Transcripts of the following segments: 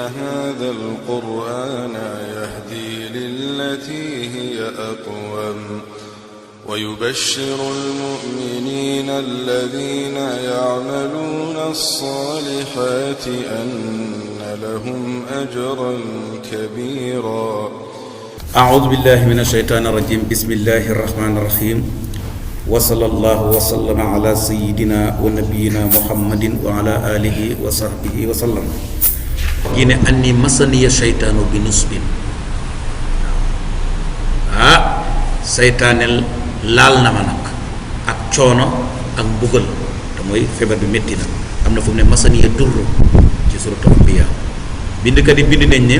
هذا القرآن يهدي للتي هي أقوم ويبشر المؤمنين الذين يعملون الصالحات أن لهم أجرا كبيرا. أعوذ بالله من الشيطان الرجيم. بسم الله الرحمن الرحيم. وصلى الله وسلم على سيدنا ونبينا محمد وعلى آله وصحبه وسلم. gine anni masaniya shaytanu bi nusbin. Seytaane laal na ma nag ak coono ak mbugal te mooy feebar bi métti na. am na fu mu ne masaniya durru ci suratu Anbiya. bindkat yi bind nañ ne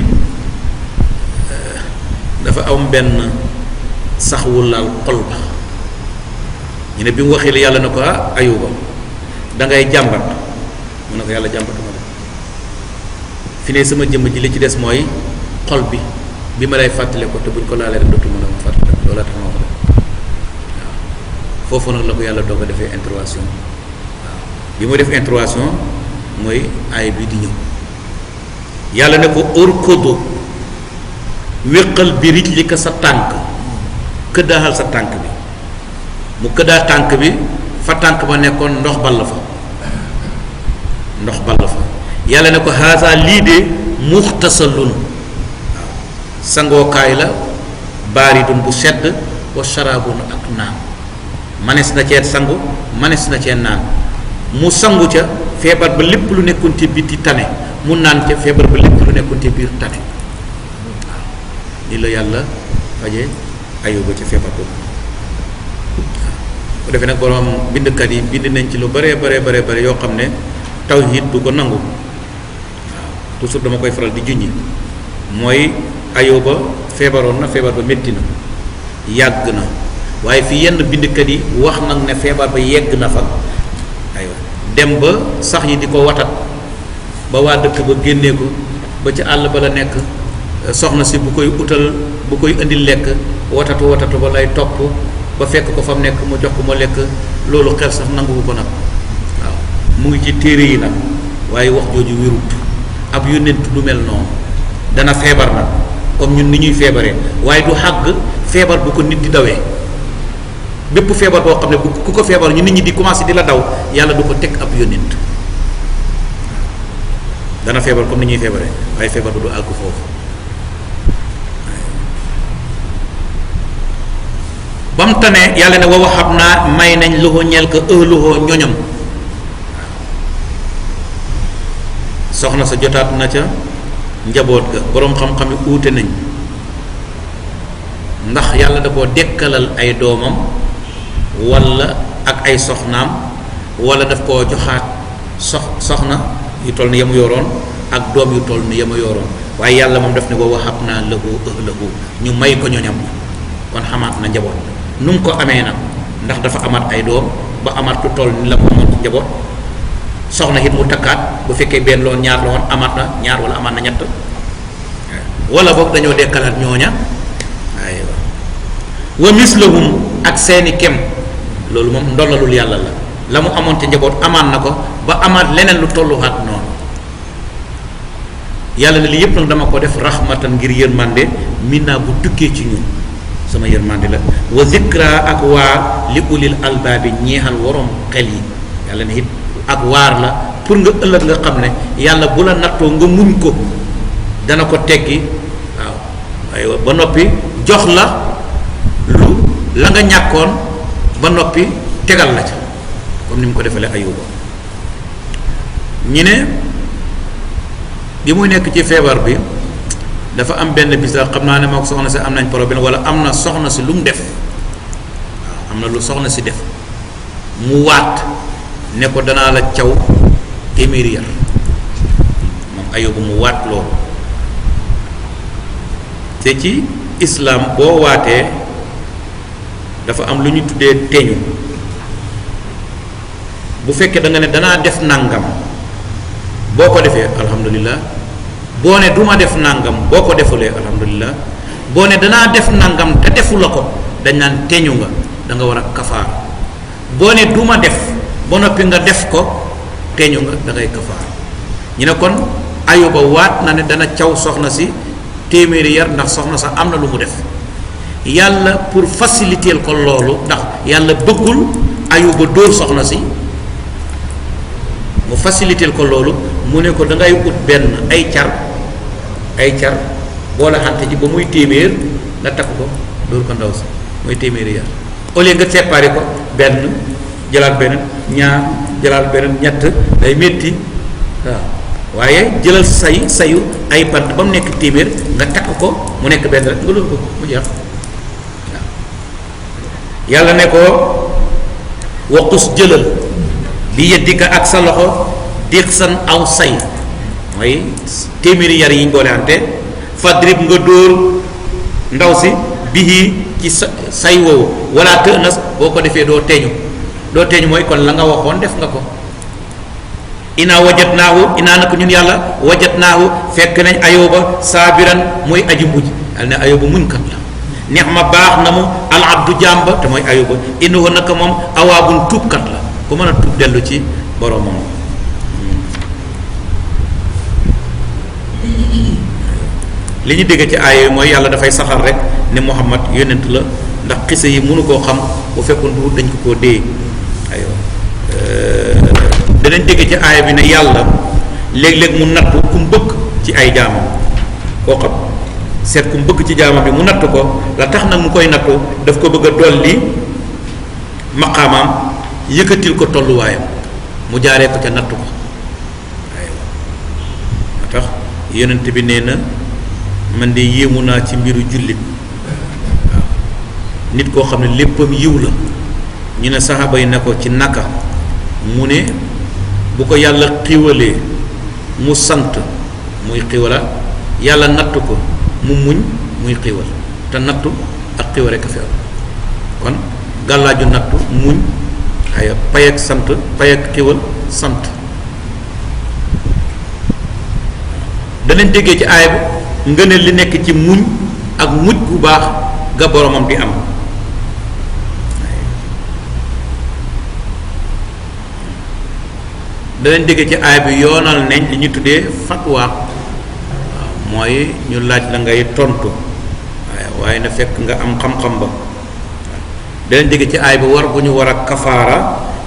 dafa am benn sax wu laal xol ba. ñu ne bi mu waxee yàlla na ko Ayuba da ngay jàmbat mu ne ko yàlla jàmbatuma de fi ne sama jëmm ji li ci des mooy xol bi ma lay fàttale ko te buñ ko laalee rek dootuma la ma fàttale loola tax ma ko def waaw foofu nag la ko yàlla doog a defee intervention waaw bi mu def intervention mooy aay bi di ñëw yàlla ne ko urkudu wéqal bi rijli ka sa tànk këddaaxal sa tànk bi mu këddaa tànk bi fa tànk ba nekkoon ndox ball fa yàlla ne ko haasa lii de muxtasalun waaw sangookaay la baaridun bu sedd wa sharabun ak naan manes na cee sangu manes na cee naan mu sangu ca feebar ba lépp lu nekkoon ci biti tane mu naan ca feebar ba lépp lu nekkoon ci biir tane waaw lii la yàlla faje Ayuba ci feebar boobu bu defee nag borom bindkat yi bind nañ ci lu bare yoo xam ne tawhid du ko nangu waaw toujours dama koy faral di junñi mooy Ayuba feebaroon na feebar ba métti na yàgg na waaye fi yenn bindkat yi wax nag ne feebar ba yegg na fa aywa dem ba sax yi di ko watat ba waa dëkk ba génnee ko ba ci àll ba la nekk soxna si bu koy indi lekk watatu ba lay topp ba fekk ko fa mu nekk mu jox ko ma lekk loolu xel sax nanguwu ko nag waaw mu ngi ci téere yi nag waaye wax jooju wérut ab yónnent du mel noonu dana feebar nag comme ñun ni ñuy feebaree waaye du xàgg feebar bu ko nit di dawee bépp feebar boo xam ne bu ku ko feebar ñu nit ñi di commencé di la daw yàlla du ko teg ab yónnent dana feebar comme ni ñuy feebaree waaye feebar bu du àgg foofu ba mu tane yàlla ne wa waxab naa may nañ loxo ñeel ko ëlluxoo ñoñam soxna sa jotaat na ca njaboot ga boroom xam-xam yi uute nañ ndax yàlla da koo dekkalal ay doomam walla ak ay soxnaam walla daf koo joxaat soxna yu toll ni yamu yoroon ak doom yu toll ni yamu yoroon waaye yàlla moom daf ne wa waxab naa lahu ëlluxu ñu may ko ñoñam kon xamaat na njaboot nu mu ko amee nag ndax dafa amaat ay doom ba amaat ku toll ni la mu amoon ci njaboot soxna it mu takkaat bu fekkee benn loon ñaar la woon amaat na ñaar wala amaat na ñett wala boog dañoo dekkalaat ñooña aywa wa mislahum ak seeni kem loolu moom ndollalul yàlla la mu amoon ci njaboot amaat na ko ba amaat leneen lu tolluwaat noonu yàlla ne li yépp nag dama ko def rahmatan ngir yërmande minna bu tukkee ci ñun sama yërmande la wa zikra ak waar li ulil albaabi ñeexal waroom xel yi yàlla ne it ak waar la pour nga ëllëg nga xam ne yàlla bu la nattoo nga muñ ko dana ko teggi waaw aywa ba noppi jox la la nga ñàkkoon ba noppi tegal la ca comme ni mu ko defalee Ayuba ñi ne bi muy nekk ci feebar bi dafa am benn bis daal xam naa ne moo soxna si am nañ problème wala am na soxna si lu mu def waaw am na lu soxna si def mu waat ne ko danaa la caw téeméeri yar moom Ayuba mu waat loolu te ci islam boo waatee dafa am lu ñu tuddee teñu bu fekkee da nga ne danaa def nangam boo ko defee alhamdulillah boo ne du ma def nangam boo ko defulee alhamdulillah boo ne danaa def nangam te defu la ko dañ naan teñu nga da nga war a kafaar boo ne du ma def ba noppi nga def ko teñu nga da ngay kafaar ñu ne kon Ayuba waat na ne dana caw soxna si téeméeri yar ndax soxna sa am na lu mu def. Yàlla pour faciliter ko loolu ndax yàlla bëggul Ayuba dóor soxna si mu faciliter ko loolu mu ne ko da ngay ut benn ay car boole xante ji ba muy téeméer nga takk ko dóor ko ndaw si muy téeméeri yar au lieu nga séparé ko benn jëlaat beneen ñaar jëlaat beneen ñett day métti waaw waaye jëlal sayu ay bant ba mu nekk téeméer nga takk ko mu nekk benn rek nga dóor ko mu jeex waaw yàlla ne ko waqus jëlal bi yeddika ak sa loxo dixsan aw say mooy téeméeri yar yi ñu booleante fadrib nga dóor ndaw si bihi ci say woowu wala tënas boo ko defee doo teeñu mooy kon la nga waxoon def nga ko inaa wajatnaahu inaa nako ñun yàlla wajatnaahu fekk nañ Ayuba saabiran muy aji mujj al ne Ayuba muñkat la neex ma baax na mu al abdu jàmba te mooy Ayuba innahu naka moom awaabun tuubkat la ku mën a tuub dellu ci boromam. li ñu dégg ci aaya mooy yàlla dafay saxal rek ne Muhammad yonent la ndax xisa yi mënu koo xam bu fekkoon du dañ ko koo dee aywa danañ dégg ci aaya bi ne yàlla léeg-léeg mu nattu ku mu bëgg ci ay jaamam koo xam seet ku mu bëgg ci jaamam bi mu natt ko la tax nag mu koy nattu daf ko bëgg a dolli maqaamaam yëkkatil ko tolluwaayam mu jaaree ko ca natt ko aywa moo tax yonent bi nee na man de yéemu naa ci mbiru jullit waaw nit koo xam ne léppam yiw la ñu ne saxaaba yi ne ko ci naka mu ne bu ko yàlla xiwalee mu sant muy xiwala yàlla natt ko mu muñ muy xiwal te nattu ak xiwal rek a fi am kon gàllaaju nattu muñ ay pay ak sant pay ak xiwal sant danañ déggee ci aaya bi nga ne li nekk ci muñ ak mujj gu baax ga boromam di am danañ dégg ci aay bi yoonal nañ li ñu tuddee fatwa waaw mooy ñu laaj la ngay tontu waaye na fekk nga am xam-xam ba danañ dégg ci aay bi war bu ñu war a kafaara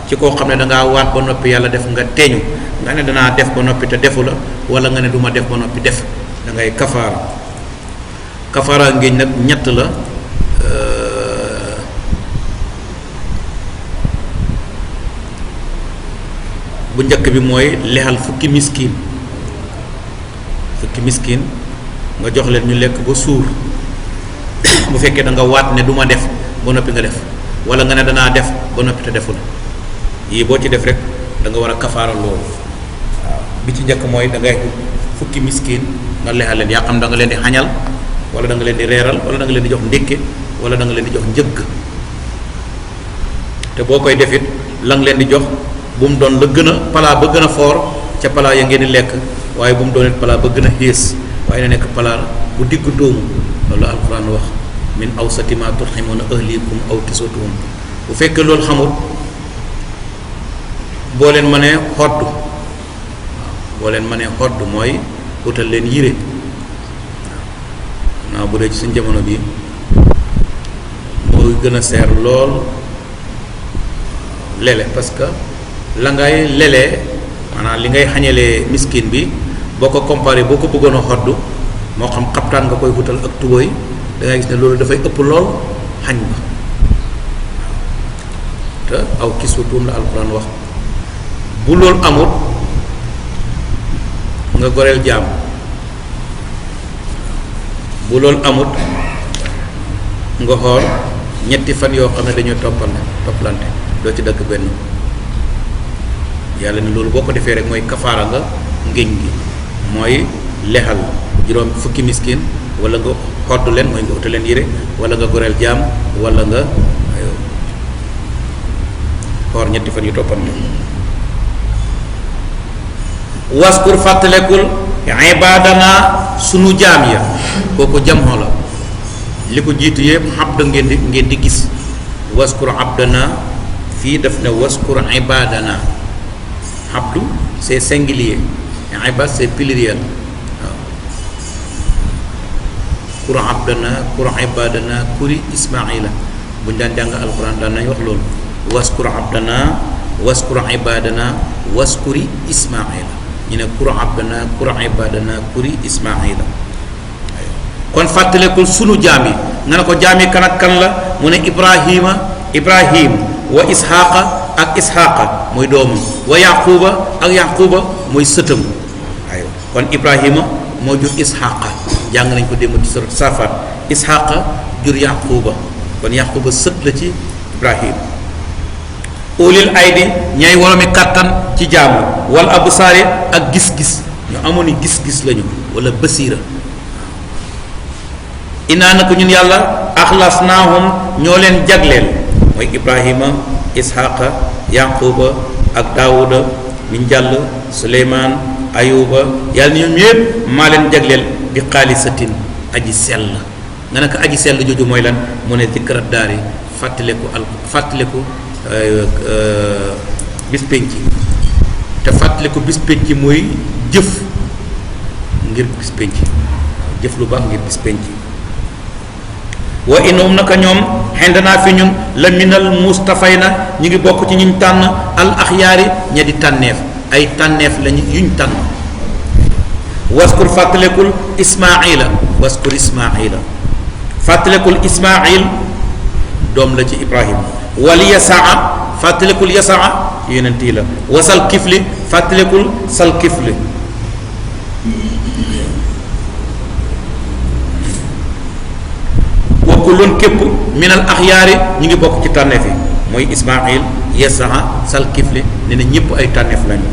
ci koo xam ne dangaa waat ba noppi yàlla def nga teeñu nga ne danaa def ba noppi te defu la wala nga ne duma def ba noppi def da ngay kafaara ngéeñ nag ñett la bu njëkk bi mooy lexal fukki miskin nga jox leen ñu lekk ba suur bu fekkee da nga waat ne du ma def ba noppi nga def wala nga ne danaa def ba noppi te deful yii boo ci def rek da nga war a kafaara loolu waaw bi ci njëkk mooy da ngay fukki miskin nga lexal leen yaa xam da nga leen di xañal wala da nga leen di reeral wala da nga leen di jox ndékke wala da nga leen di jox njëgg te boo koy defit la nga leen di jox bu mu doon la gën a palaa ba gën a foor ca palaa ya ngeen di lekk waaye bu mu doon it palaa ba gën a xiis waaye na nekk palaa bu digg dóomu loolu alquran wax min awsati ma turhimuna ahlikum aw kiswatuhum bu fekkee loolu xamul boo leen mënee xodd waaw boo leen mënee xodd mooy utal leen yére waaw naa bu dee ci suñ jamono bi mooy gën a seer lool lele parce que la ngay lelee maanaam li ngay xañalee miskin bi boo ko comparé boo ko bëggoon a xodd moo xam xaptaan nga koy wutal ak tubóoy da ngay gis ne loolu dafay ëpp lool xañ ba te aw kiswatuhum la alquran wax bu loolu amut nga goreel jaam bu loolu amut nga xool ñetti fan yoo xam ne dañuy toppalante doo ci dëkk benn yàlla ni loolu boo ko defee rek mooy kafaara nga ngéñ gi mooy lexal juróom fukki miskin wala nga xodd leen mooy nga uta leen yére wala nga goreel jaam wala nga xoor ñetti fan yu toppante waskur fàttalekul ibadana sunu jaam ya kooku jamxo la li ko jiitu yëpp abda ngeen di gis waskur abdana fii daf ne waskur ibadana abdu c'est singulier ibad c'est pluriel kur abdana kur ibadana kuri ismaila buñ daan jàng alquran daan nañ wax loolu waskur abdana waskur ibadana waskuri ismaila ñu ne kur abdana kur ibadana kuri ismaila kon fàttalekul sunu jaami nga ne ko jaami kan ak kan la mu ne ibrahim wa ishaqa ak ishaqa mooy doomam wa yaquba ak yaquba mooy sëtam ayo kon ibrahima moo jur ishaqa jàng nañ ko démb ci surat safat ishaqa jur yaquba kon yaquba sët la ci ibrahim ulil aydi ñay woromi kàttan ci jaamu wal absaari ak gis-gis ñu amoon gis-gis lañu wala basira inaa na ko ñun yàlla axlasnaahum ñoo leen jagleel mooy ibrahima ishaqa yaquba ak daawuda min jàll suleymaan ayuba yàlla ñoom yépp maa leen jagleel bi xaalisatin aji sell nga ne ko aji sell jooju mooy lan mu ne zikra daari fàttaliku bis penc te fàttaliku bis penc mooy jëf ngir bis penc jëf lu baax ngir bis penc wa innahum naka ñoom xendanaa fi ñun la minal mustafayna ñu ngi bokk ci ñuñ tànn al axyaari ña di tànneef ay tànneef lañu yuñ tànn waskur fàttalekul ismaila waskur ismaila fàttalekul ismail doom la ci ibrahim wal yasaa fàttalekul yasaa yonent yi la wasal kifli fàttalekul sal kifli kullun képp minal axyaari ñu ngi bokk ci tànneef yi mooy ismail yasaa sal kifli ne na ñëpp ay tànneef lañu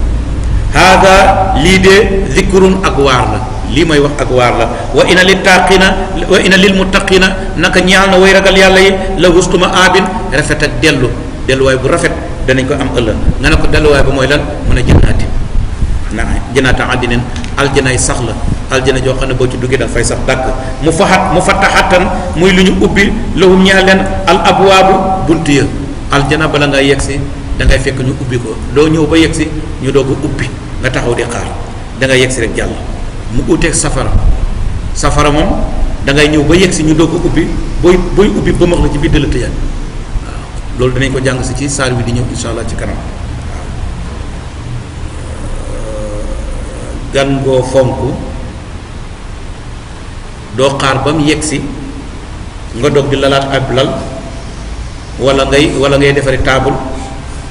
hada lii de zikrun ak waar la lii may wax ak waar la wa ina lil taqina wa ina lil muttaqina naka ñaal na way ragal yàlla yi la hustuma abin rafet ak delluwaay bu rafet danañ ko am ëllëg nga ne ko delluwaay ba mooy lan mun a jënnaati na jënnaata àddineen aljanaay sax la aljana joo xam ne boo ci duggee danga fay sax dàkk mu fattaxatan muy lu ñu ubbi lahum ñaa leen al abwaabu bunt ya aljana bala ngay yegsi da ngay fekk ñu ubbi ko doo ñëw ba yegsi ñu doog a ubbi nga taxaw di xaar da ngay yegsi rek jàll mu uteeg safara moom da ngay ñëw ba yegsi ñu doog a ubbi booy ubbi ba max la ci biir dala tëjaat waaw loolu danañ ko jàng si ci saar wi di ñëw insha allah ci kanam gan ngoo fonk doo xaar ba mu yegsi nga dog di lalaat ab lal wala ngay defari table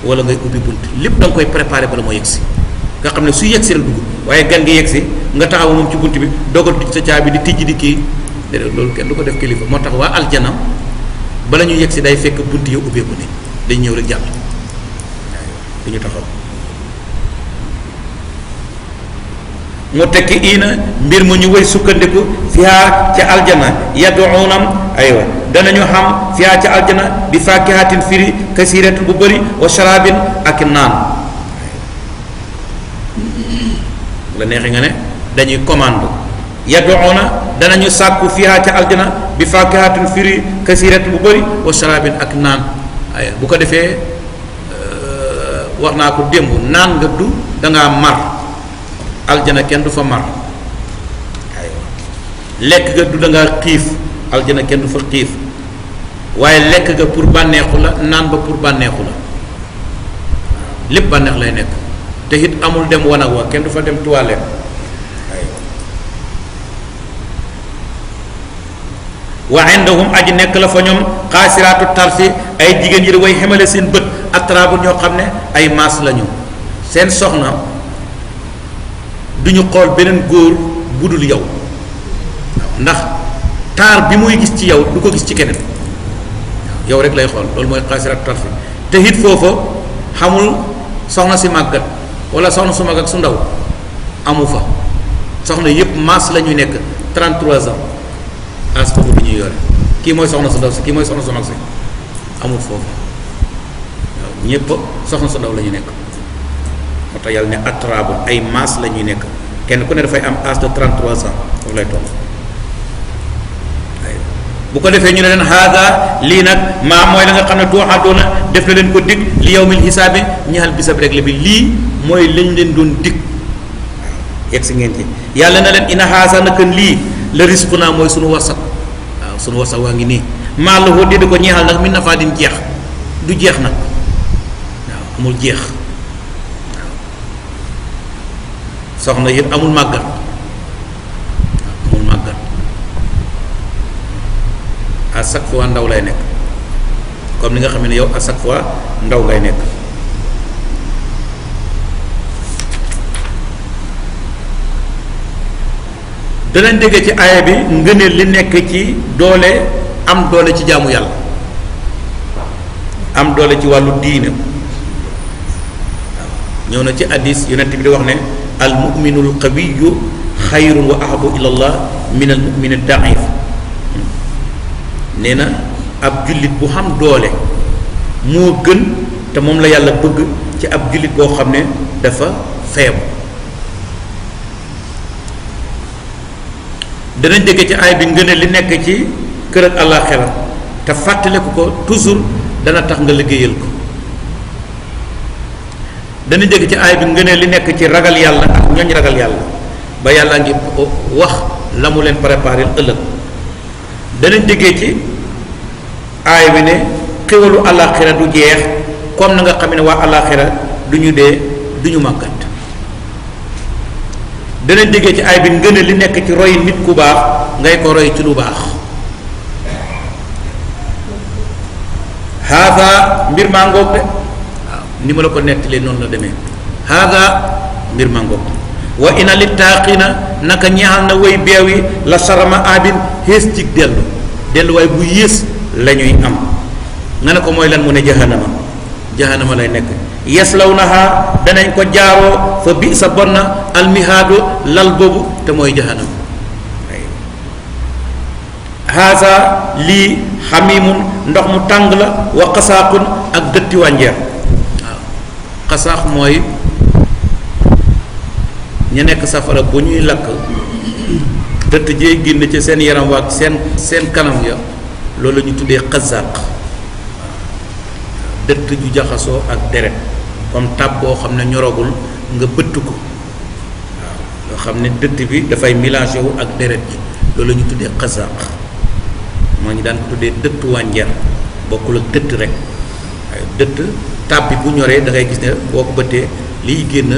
wala ngay ubbi bunt lépp da nga koy préparer bala moo yegsi nga xam ne su yegsi rek dugg waaye gan gi yegsi nga taxaw moom ci bunt bi dogal di sa caabi di tijji di kii déedéet loolu kenn du ko def kilifa moo tax waa aljana bala ñu yegsi day fekk bunt yi ubbeeku ne dañ ñëw rek jàll dañu taxaw mu tekki ina mbir mu ñu way sukkandiku fiha ca aljana yaduunam aywa danañu xam fiha ca aljana bi fakihatin firi kasiratin bu bëri wa sharabin ak naan la neexi nga ne dañuy commande yaduuna danañu sàkku fiha ca aljana bi fakihatin firi kasiratin bu bëri wa sharabin ak naan ay bu ko defee wax naa ko démb naan nga du dangaa mar aljana kenn du fa mar aywa lekk ga du da ngaa xiif aljana kenn du fa xiif waaye lekk ga pour bànneexu la naan ba pour bànneexu la lépp bànneex lay nekk te it amul dem wanag wa kenn du fa dem toilette aywa wa indahum aji nekk la fa ñoom xaasiraatu tarfi ay jigéen yi way xemale seen bët atraabu ñoo xam ne ay maas lañu seen soxna duñu xool beneen góor bu dul yow ndax taar bi muy gis ci yow du ko gis ci keneen yow rek lay xool loolu mooy xaasirat tarfi te it foofa xamul soxna si màggat wala soxna su mag ak su ndaw amu fa soxna yépp maas la ñuy nekk 33 ans as boobu du ñuy yore kii mooy soxna su ndaw si kii mooy soxna su mag si amul foofu waaw ñépp soxna su ndaw la ñu nekk moo tax yàlla ne atraabu ay maas la ñuy nekk kenn ku ne dafay am âge de 33 ans foofu lay toll bu ko defee ñu ne leen haada lii nag maa mooy la nga xam ne tuuxadoona def na leen ko dig li yawmil xisaabi ñaxal bisab réglé bi lii mooy lañ leen doon dig yegg si ngeen ci yàlla na leen ina haasa naka lii la risquna mooy sunu warsak waaw sunu warsak waa ngi nii maa la ko déedéet ko ñeexal nag min na faa din jeex du jeex nag waaw amul jeex waaw soxna yit amul màggat amul màggat à chaque fois ndaw lay nekk comme ni nga xam ne yow à chaque fois ndaw ngay nekk danañ dégg ci aaya bi ngëneel li nekk ci doole am doole ci jaamu yàlla am doole ci wàllu diine waaw ñëw na ci hadis yonent bi di wax ne al muminul qawiyu xayrun wa ahabu ila allah min al mumin daif nee na ab jullit bu xam doole moo gën te moom la yàlla bëgg ci ab jullit boo xam ne dafa feebu danañ dégg ci aay bi ngëneel li nekk ci kër ak àllaaxira te fàttaliku ko toujours dana tax nga liggéeyal ko danañ dégg ci aay bi ngëneel li nekk ci ragal yàlla ak ñooñ ragal yàlla ba yàlla ngi wax la mu leen préparé ëllëg danañ déggee ci aay bi ne xéwalu àllaaxira du jeex comme na nga xam ne waa àllaaxira du ñu dee du ñu màggat danañ déggee ci aay bi ngëneel li nekk ci roy nit ku baax ngay ko roy ci lu baax haada mbir maa ngoog de waaw ni ma la ko nettalee noonu la demee haada mbir maa ngoog wa ina li taaqina naka ñaxal na way beew yi la sarama abin xees cig delluwaay bu yées la ñuy am nga ne ko mooy lan mu ne jahannama lay nekk yaslawnaha danañ ko jaaroo fa bi sa bon na almihaadu lal boobu te mooy jahannama haasa lii xamimun ndox mu tàng la wa xasaaqun ak dëtti wànjeer waaw xasaax mooy ñu nekk safara bu ñuy lakk dëtt jee génn ci seen yaram waa seen kanam ya loolu la ñu tuddee xasaaq dëtt ju jaxasoo ak deret comme tab boo xam ne ñoragul nga bëtt ko waaw loo xam ne dëtt bi dafay mélangé wu ak deret ji loolu la ñu tuddee xasaaq moo ñu daan ko tuddee dëtt wànjar bokkul ak dëtt rek waaye dëtt tab bi bu ñoree da ngay gis ne boo ko bëttee liy génn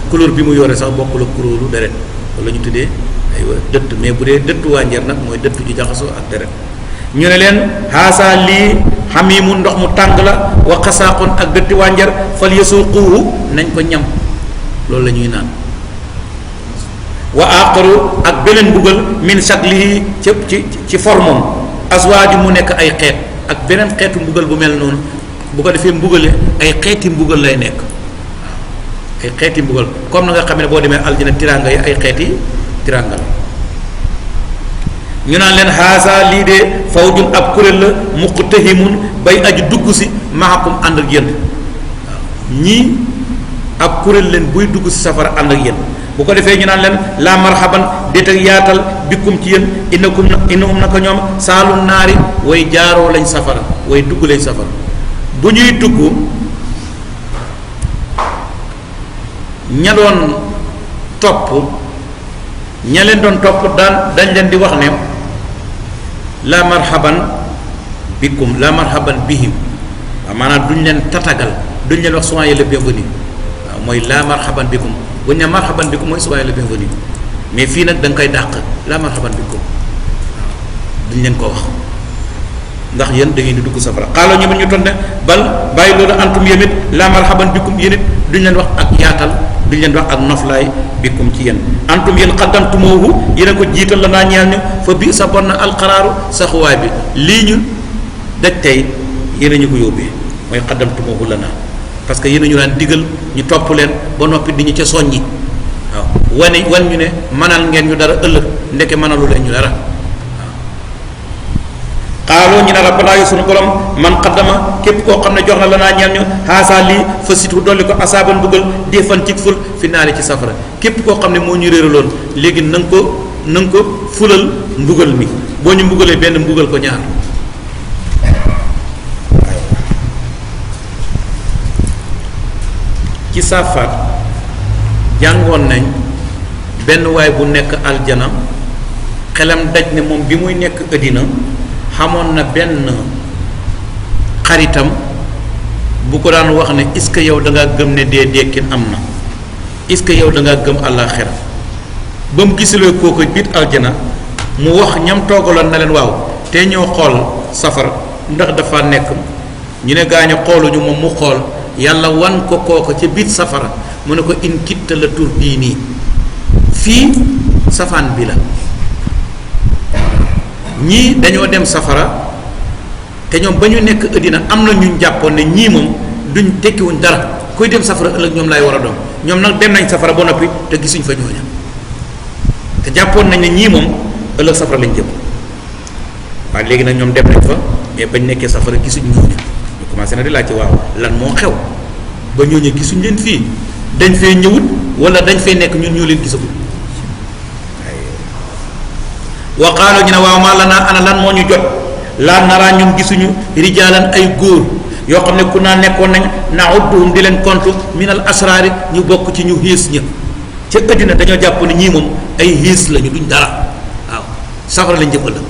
couleur bi mu yore sax bokkul ak couleuru deret loolu la ñu tuddee aywa dëtt mais bu dee dëtt wànjar nag mooy dëtt ju jaxasoo ak deret ñu ne leen haasa lii xamimu ndox mu tàng la wa xasaaqun ak dëtti wànjar fal yasuquhu nañ ko ñam loolu la ñuy naan wa aqaru ak beneen mbugal min shaklihi ci formam aswaaju mu nekk ay xeet ak beneen xeetu mbugal bu mel noonu bu ko defee mbugale ay xeeti mbugal lay nekk waaw ay xeeti mbugal comme na nga xam ne boo demee aljana tiranga yi ay xeeti tiranga la ñu naan leen haasa lii de fawjun ab kuréel la muqtahimun bay aju dugg si maakum ànd ak yéen waaw ñii ab kuréel leen buy dugg si safara ànd ak yéen bu ko defee ñu naan leen la marhaban déet ak yaatal bikkum ci yéen innahum naka ñoom saalu naari way jaaroo lañ safara way dugg lañ safara bu ñuy dugg ña doon topp ña leen doon topp dañ leen di wax ne la marhaban bikum la marhaban bihim waaw maanaam duñ leen tatagal duñ leen wax soyez le bienvenu waaw mooy la marhaban bikum bu ñu ne marhaban bikum mooy soyez le bienvenu mais fii nag da nga koy dàq la marhaban bikum waaw duñ leen ko wax ndax yéen da ngeen di dugg safara xaaloo ñu ñu tonne bal bàyyi loolu antum yéen it la marhaban bikum yéen it duñ leen wax ak yaatal duñ leen wax ak noflaay bikum ci yéen antum yéen xaddamtumoohu yéen a ko jiital la naa ñeel ñu fa bi sa bon na alxaraaru saxuwaay bi lii ñu daj tey yéen a ñu ko yóbbee mooy xaddamtumoohu la naa parce que yéen a ñu daan digal ñu topp leen ba noppi di ñu ca soññi waaw wan ñu ne manal ngeen ñu dara ëllëg ndeke manalu leen ñu dara xaaloo ñu ne rabbana yu sunu borom man xaddama képp koo xam ne jox na la naa ñeel ñu xaasaa lii fa situ dolli ko asaaban mbugal defan ci ful fi naari ci safara képp koo xam ne moo ñu réeraloon léegi na nga ko fulal mbugal mi boo ñu mbugalee benn mbugal ko ñaar ci saafaat jàngoon nañ benn waay bu nekk aljana xelam daj ne moom bi muy nekk ëddina xamoon na benn xaritam bu ko daan wax ne est-ce que yow da ngaa gëm ne dee dekkin am na est-ce que yow da ngaa gëm àllaaxira ba mu gisalee kooku biir aljana mu wax ñam toogaloon na leen waaw te ñëw xool safara ndax dafa nekk ñu ne gaañu xooluñu moom mu xool yàlla wan ko kooku ca biir safara mu ne ko in kitta la tur bii nii fii safaan bi la ñii dañoo dem safara te ñoom ba ñu nekk ëddina am na ñu jàppoon ne ñii moom duñ tekkiwuñ dara kuy dem safara ëllëg ñoom laay war a doon ñoom nag dem nañ safara ba noppi te gisuñ fa ñooña te jàppoon nañ ne ñii moom ëllëg safara lañ jëm waaye léegi nag ñoom dem nañ fa mais bañ nekkee safara gisuñ ñooña ñu commencé na di laajte waaw lan moo xew ba ñooña gisuñ leen fii dañ fee ñëwut wala dañ fee nekk ñun ñoo leen gisagul wa qaalu ñu ne waaw maa lanaa ana lan moo ñu jot laa naraa ñun gisuñu rijaalan ay góor yoo xam ne ku naa nekkoon nañ naudduhum di leen compte minal asraari ñu bokk ci ñu xiis ña ca ëddina dañoo jàpp ne ñii moom ay xiis lañu duñ dara waaw safara lañ jëfal la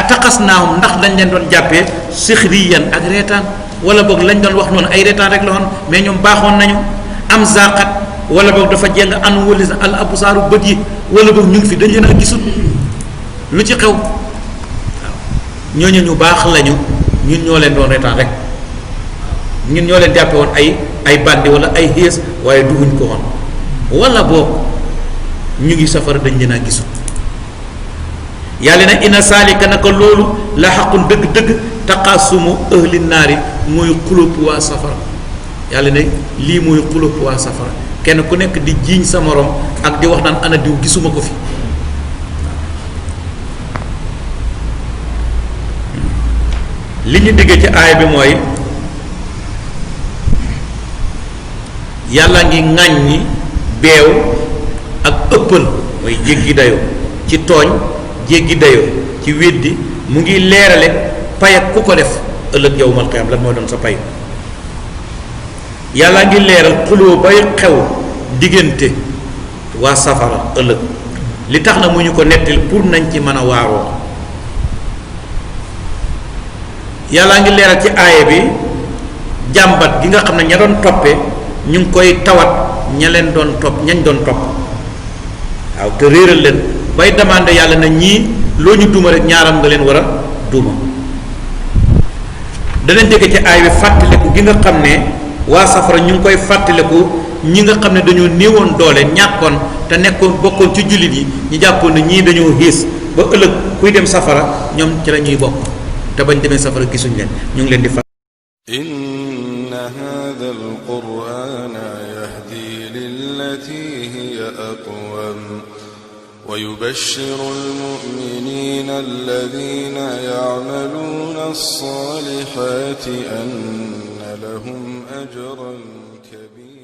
ataqasnaahum ndax dañ leen doon jàppee sixriyan ak reetaan wala boog lañ doon wax noonu ay reetaan rek la woon mais ñoom baaxoon nañu am zaqat wala boog dafa jeng an walis al absaaru bët yi wala boog ñu ngi fi dañ leen a gisul lu ci xew waaw ñooñu ñu baax lañu ñun ñoo leen doon reetaan rek ñun ñoo leen jàppe woon ay bandi wala ay xiis waaye duguñ ko woon wala boog ñu ngi safara dañ leen a gisul yàlla na ina saalika naka loolu la xaqun dëgg-dëgg taqaasumu ahli naari mooy xulóob waa safara yàlla ne lii mooy xulóob waa safara kenn ku nekk di jiiñ sa morom ak di wax naan ana diw gisuma ko fi li ñu déggee ci aaya bi mooy yàlla ngi ŋàññi beew ak ëppal mooy jéggi dayoo ci tooñ jéggi dayoo ci weddi mu ngi leerale pay ak ku ko def ëllëg yawmal qiyaam lan moo doon sa pay yàlla ngi leeral xuloo bay xew diggante waa safara ëllëg li tax na mu ñu ko nettali pour nañ ci mën a waaroo yàlla ngi leeral ci aaya bi jàmbat gi nga xam ne ña doon toppee ñu ngi koy tawat ña leen doon topp ñañ doon topp waaw te réeral leen bay demandé yàlla na ñii loo ñu duma rek ñaaram nga leen war a duma danañ dégg ci aay bi fàttaliku gi nga xam ne waa safara ñu ngi koy fàttaliku ñi nga xam ne dañoo néewoon doole ñàkkoon te nekkoon bokkoon ci jullit yi ñu jàppoon ne ñii dañoo xiis ba ëllëg kuy dem safara ñoom ci la ñuy bokk te bañ demee safara gisuñ leen ñu ngi leen di inna hadha alqur'ana yahdi lillati hiya aqwam wa yubashshiru almu'minina alladhina ya'maluna as-salihati anna lahum ajran kabira